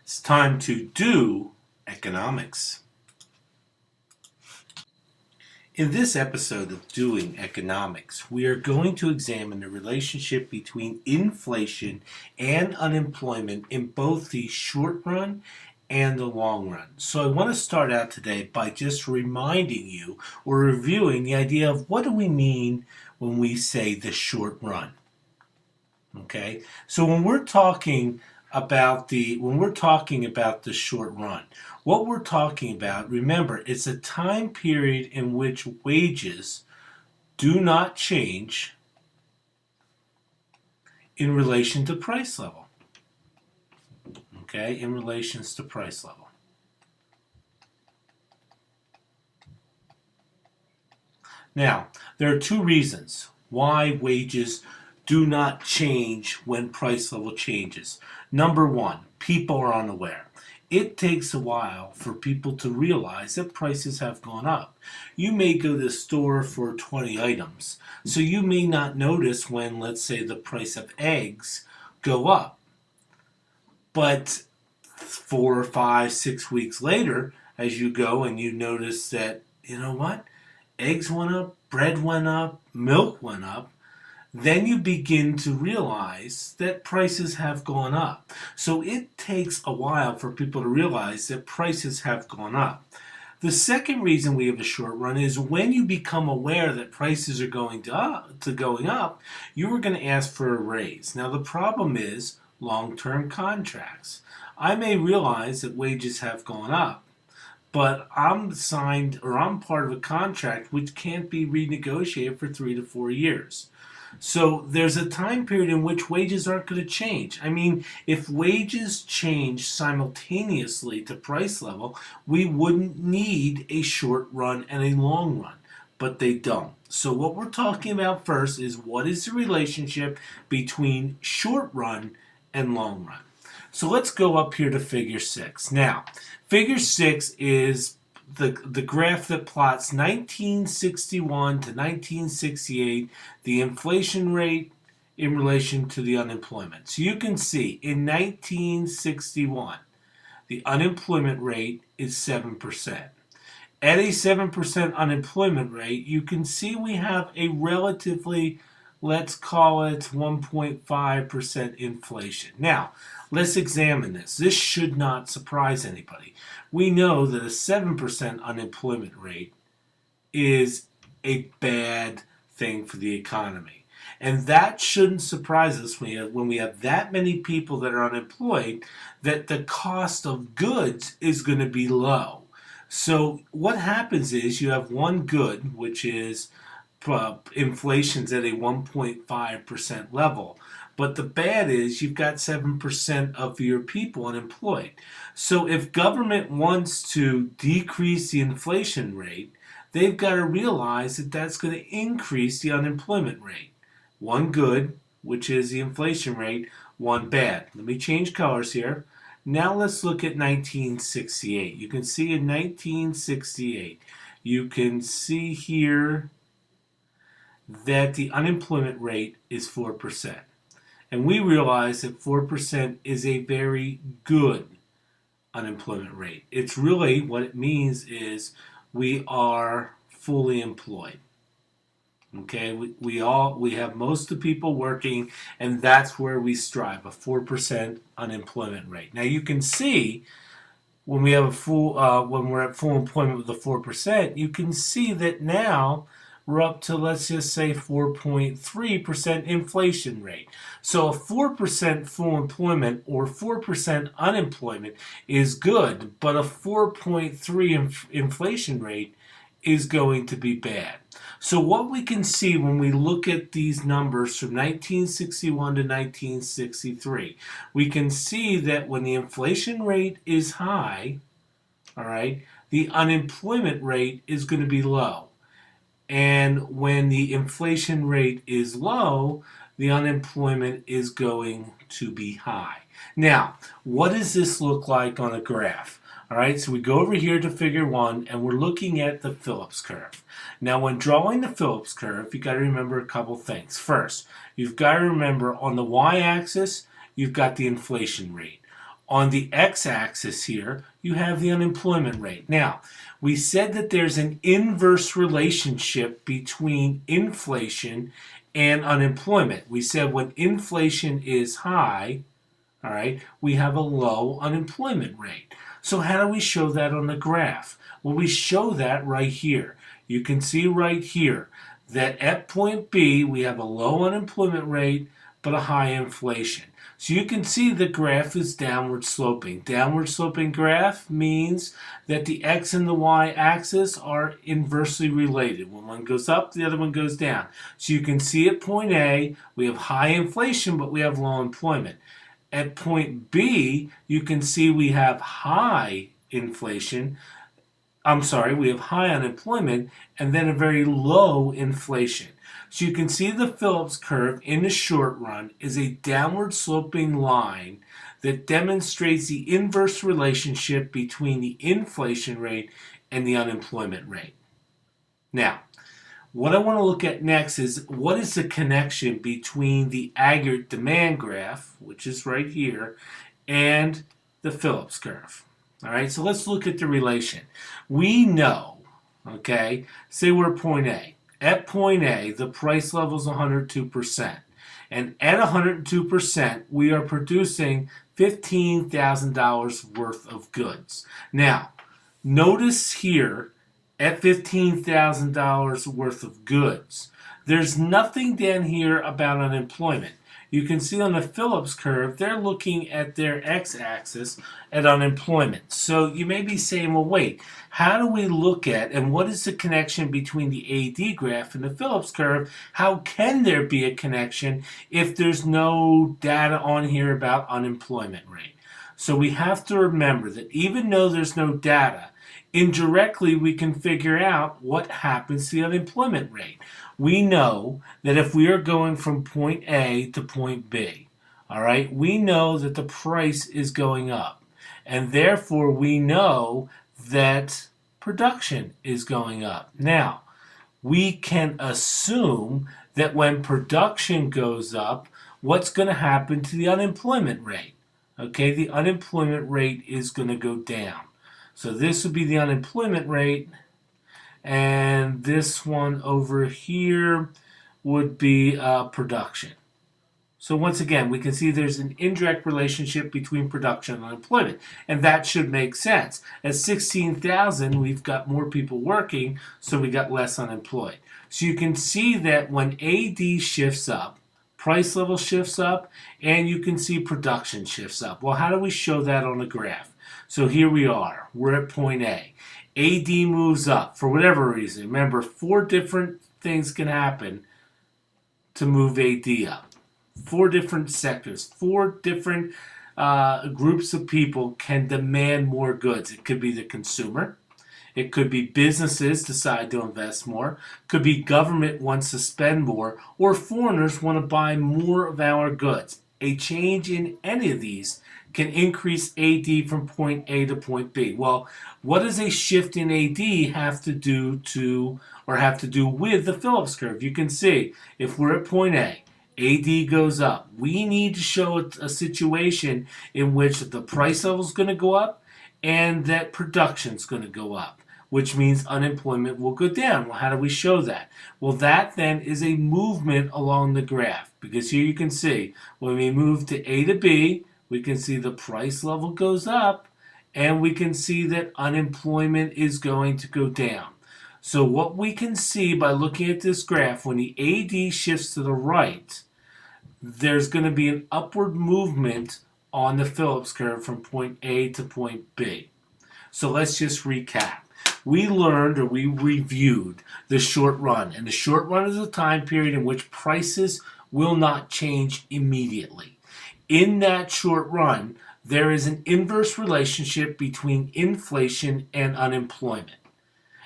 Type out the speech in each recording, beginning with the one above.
It's time to do economics. In this episode of Doing Economics, we are going to examine the relationship between inflation and unemployment in both the short run and the long run. So I want to start out today by just reminding you or reviewing the idea of what do we mean when we say the short run. Okay? So when we're talking about the short run, what we're talking about, remember, it's a time period in which wages do not change in relation to price level. Okay, in relations to price level. Now, there are two reasons why wages do not change when price level changes. Number one, people are unaware. It takes a while for people to realize that prices have gone up. You may go to the store for 20 items, so you may not notice when, let's say, the price of eggs go up. But 4, 5, 6 weeks later, as you go and you notice that, you know what? Eggs went up, bread went up, milk went up, then you begin to realize that prices have gone up. So it takes a while for people to realize that prices have gone up. The second reason we have a short run is when you become aware that prices are going up, you are going to ask for a raise. Now the problem is long-term contracts. I may realize that wages have gone up, but I'm part of a contract which can't be renegotiated for 3 to 4 years. So there's a time period in which wages aren't going to change. I mean, if wages change simultaneously to price level, we wouldn't need a short run and a long run, but they don't. So what we're talking about first is what is the relationship between short run and long run. So let's go up here to figure 6. Now, figure 6 is the graph that plots 1961 to 1968, the inflation rate in relation to the unemployment. So you can see in 1961, the unemployment rate is 7%. At a 7% unemployment rate, you can see we have a relatively, let's call it 1.5% inflation. Now, let's examine this. This should not surprise anybody. We know that a 7% unemployment rate is a bad thing for the economy. And that shouldn't surprise us when we have that many people that are unemployed, that the cost of goods is going to be low. So what happens is you have one good, which is inflation's at a 1.5% level. But the bad is you've got 7% of your people unemployed. So if government wants to decrease the inflation rate, they've got to realize that that's going to increase the unemployment rate. One good, which is the inflation rate, one bad. Let me change colors here. Now let's look at 1968. You can see in 1968, you can see here that the unemployment rate is 4%. And we realize that 4% is a very good unemployment rate. It's really what it means is we are fully employed. Okay, we have most of the people working, and that's where we strive, a 4% unemployment rate. Now you can see when we have when we're at full employment with the 4%, you can see that now we're up to, let's just say, 4.3% inflation rate. So a 4% full employment or 4% unemployment is good, but a 4.3 inflation rate is going to be bad. So what we can see when we look at these numbers from 1961 to 1963, we can see that when the inflation rate is high, all right, the unemployment rate is going to be low. And when the inflation rate is low, the unemployment is going to be high. Now, what does this look like on a graph? All right, so we go over here to figure 1, and we're looking at the Phillips curve. Now, when drawing the Phillips curve, you've got to remember a couple things. First, you've got to remember on the y-axis, you've got the inflation rate. On the x-axis here, you have the unemployment rate. Now, we said that there's an inverse relationship between inflation and unemployment. We said when inflation is high, all right, we have a low unemployment rate. So how do we show that on the graph? Well, we show that right here. You can see right here that at point B, we have a low unemployment rate, but a high inflation. So you can see the graph is downward sloping. Downward sloping graph means that the x and the y axis are inversely related. When one goes up, the other one goes down. So you can see at point A, we have high inflation, but we have low employment. At point B, you can see we have high inflation. We have high unemployment and then a very low inflation. So you can see the Phillips curve in the short run is a downward sloping line that demonstrates the inverse relationship between the inflation rate and the unemployment rate. Now, what I want to look at next is what is the connection between the aggregate demand graph, which is right here, and the Phillips curve. All right, so let's look at the relation. We know, okay, say we're at point A. At point A, the price level is 102%. And at 102%, we are producing $15,000 worth of goods. Now, notice here, at $15,000 worth of goods, there's nothing down here about unemployment. You can see on the Phillips curve, they're looking at their x-axis at unemployment. So you may be saying, well, wait, how do we look at, and what is the connection between the AD graph and the Phillips curve? How can there be a connection if there's no data on here about unemployment rate? So we have to remember that even though there's no data, indirectly we can figure out what happens to the unemployment rate. We know that if we are going from point A to point B, all right, we know that the price is going up. And therefore, we know that production is going up. Now, we can assume that when production goes up, what's going to happen to the unemployment rate? Okay, the unemployment rate is going to go down. So this would be the unemployment rate, and this one over here would be production. So once again, we can see there's an indirect relationship between production and unemployment, and that should make sense. At 16,000, we've got more people working, so we got less unemployed. So you can see that when AD shifts up, price level shifts up, and you can see production shifts up. Well, how do we show that on the graph? So here we are. We're at point A. AD moves up for whatever reason. Remember, 4 different things can happen to move AD up. 4 different sectors, 4 different groups of people can demand more goods. It could be the consumer. It could be businesses decide to invest more. It could be government wants to spend more. Or foreigners want to buy more of our goods. A change in any of these can increase AD from point A to point B. Well, what does a shift in AD have to do with the Phillips curve? You can see if we're at point A, AD goes up. We need to show a situation in which the price level is going to go up and that production is going to go up, which means unemployment will go down. Well, how do we show that? Well, that then is a movement along the graph, because here you can see when we move to A to B, we can see the price level goes up, and we can see that unemployment is going to go down. So what we can see by looking at this graph, when the AD shifts to the right, there's going to be an upward movement on the Phillips curve from point A to point B. So let's just recap. We learned, or we reviewed, the short run. And the short run is a time period in which prices will not change immediately. In that short run, there is an inverse relationship between inflation and unemployment.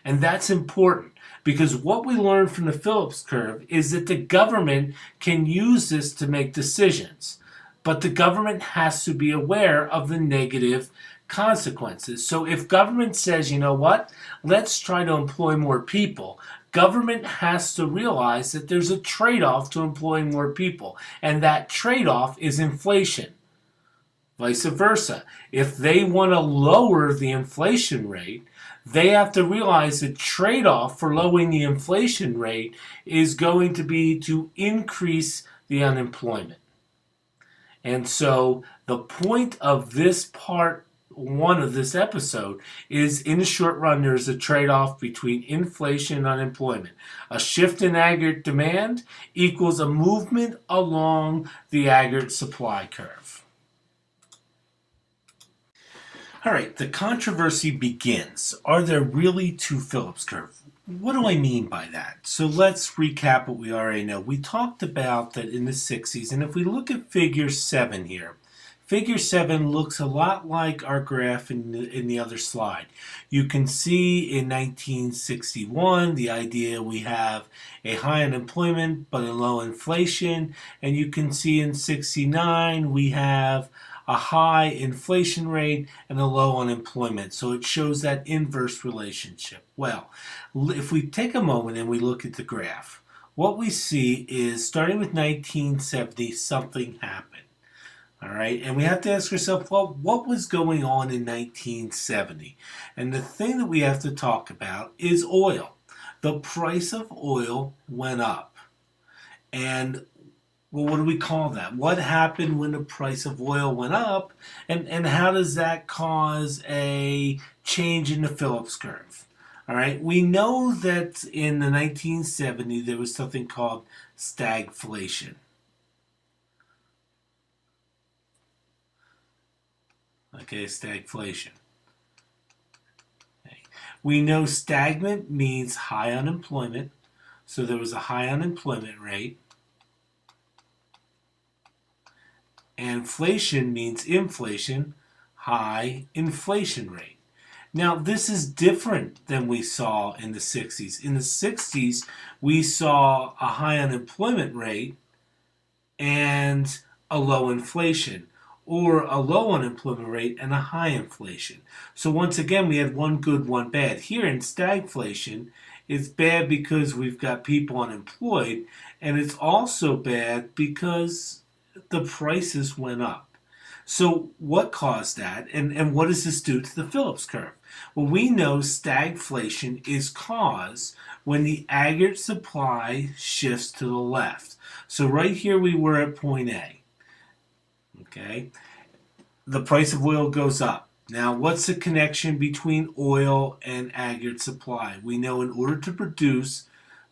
And that's important because what we learned from the Phillips curve is that the government can use this to make decisions. But the government has to be aware of the negative consequences. So if government says, you know what, let's try to employ more people, government has to realize that there's a trade-off to employing more people, and that trade-off is inflation. Vice versa. If they want to lower the inflation rate, they have to realize the trade-off for lowering the inflation rate is going to be to increase the unemployment. And so the point of this part one of this episode is, in the short run, there's a trade-off between inflation and unemployment. A shift in aggregate demand equals a movement along the aggregate supply curve. All right, the controversy begins. Are there really two Phillips curves? What do I mean by that? So let's recap what we already know. We talked about that in the 60s, and if we look at figure 7 here, figure 7 looks a lot like our graph in the other slide. You can see in 1961 the idea we have a high unemployment but a low inflation, and you can see in 69 we have a high inflation rate and a low unemployment. So it shows that inverse relationship. Well, if we take a moment and we look at the graph, what we see is starting with 1970, something happened. All right, and we have to ask ourselves, well, what was going on in 1970? And the thing that we have to talk about is oil. The price of oil went up. And well, what do we call that? What happened when the price of oil went up, and how does that cause a change in the Phillips curve? All right, we know that in the 1970s there was something called stagflation. Okay, stagflation. Okay. We know stagnant means high unemployment, so there was a high unemployment rate. And inflation means inflation, high inflation rate. Now, this is different than we saw in the 60s. In the 60s, we saw a high unemployment rate and a low inflation, or a low unemployment rate and a high inflation. So once again, we had one good, one bad. Here in stagflation, it's bad because we've got people unemployed, and it's also bad because the prices went up. So what caused that, and what does this do to the Phillips curve? Well, we know stagflation is caused when the aggregate supply shifts to the left. So right here we were at point A. Okay, the price of oil goes up. Now, what's the connection between oil and aggregate supply? We know in order to produce,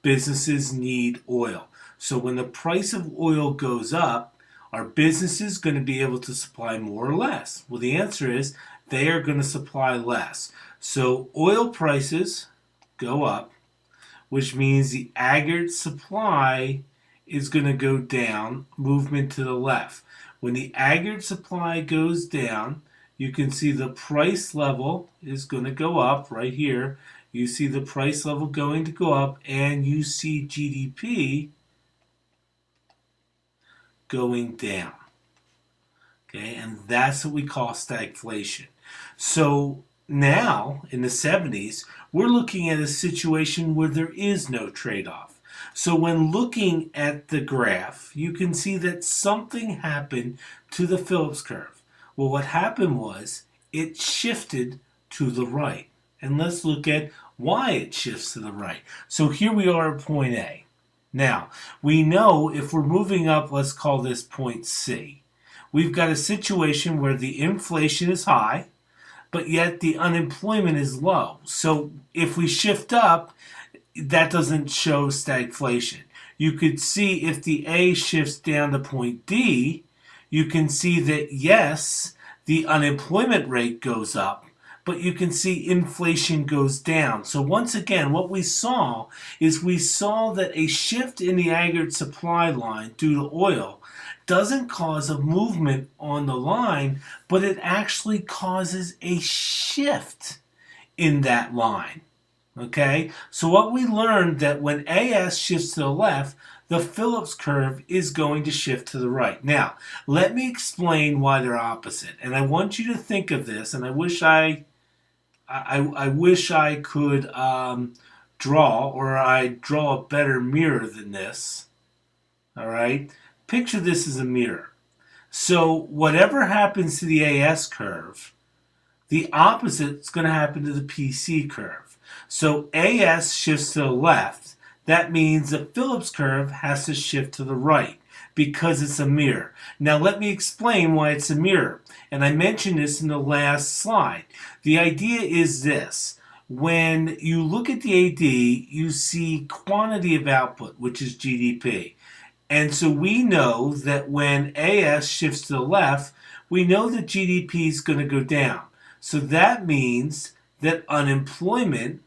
businesses need oil. So when the price of oil goes up, are businesses going to be able to supply more or less? Well, the answer is they are going to supply less. So oil prices go up, which means the aggregate supply is going to go down, movement to the left. When the aggregate supply goes down, you can see the price level is going to go up right here. You see the price level going to go up, and you see GDP going down. Okay, and that's what we call stagflation. So now, in the 70s, we're looking at a situation where there is no trade-off. So when looking at the graph, you can see that something happened to the Phillips curve. Well, what happened was it shifted to the right. And let's look at why it shifts to the right. So here we are at point A. Now, we know if we're moving up, let's call this point C. We've got a situation where the inflation is high, but yet the unemployment is low. So if we shift up, that doesn't show stagflation. You could see if the A shifts down to point D, you can see that yes, the unemployment rate goes up, but you can see inflation goes down. So once again, what we saw is we saw that a shift in the aggregate supply line due to oil doesn't cause a movement on the line, but it actually causes a shift in that line. Okay, so what we learned that when AS shifts to the left, the Phillips curve is going to shift to the right. Now, let me explain why they're opposite. And I want you to think of this, and I wish I could draw, or I'd draw a better mirror than this. All right, picture this as a mirror. So whatever happens to the AS curve, the opposite is going to happen to the PC curve. So AS shifts to the left. That means the Phillips curve has to shift to the right because it's a mirror. Now let me explain why it's a mirror. And I mentioned this in the last slide. The idea is this. When you look at the AD, you see quantity of output, which is GDP. And so we know that when AS shifts to the left, we know that GDP is going to go down. So that means that unemployment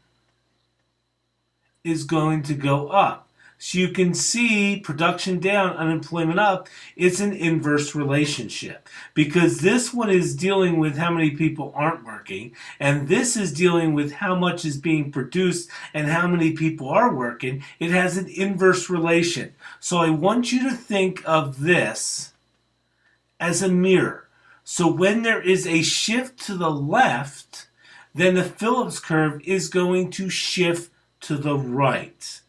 is going to go up. So you can see production down, unemployment up. It's an inverse relationship because this one is dealing with how many people aren't working, and this is dealing with how much is being produced and how many people are working. It has an inverse relation. So I want you to think of this as a mirror. So when there is a shift to the left, then the Phillips curve is going to shift to the right.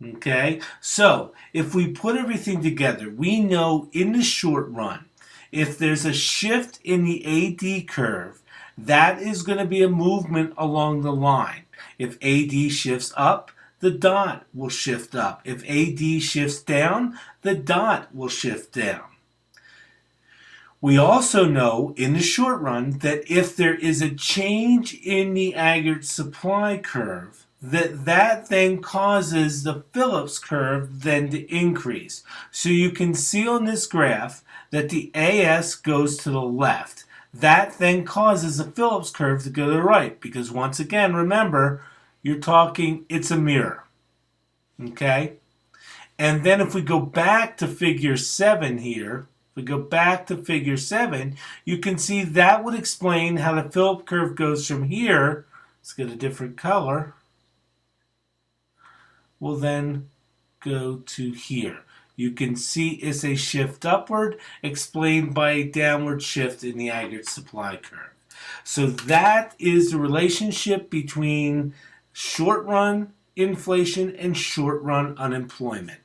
Okay, so if we put everything together, we know in the short run, if there's a shift in the AD curve, that is going to be a movement along the line. If AD shifts up, the dot will shift up. If AD shifts down, the dot will shift down. We also know in the short run that if there is a change in the aggregate supply curve, that then causes the Phillips curve then to increase. So you can see on this graph that the AS goes to the left. That then causes the Phillips curve to go to the right because once again, remember, you're talking, it's a mirror. Okay? And then if we go back to figure 7 here, we go back to figure 7, you can see that would explain how the Phillips curve goes from here. Let's get a different color. Will then go to here. You can see it's a shift upward explained by a downward shift in the aggregate supply curve. So that is the relationship between short run inflation and short run unemployment.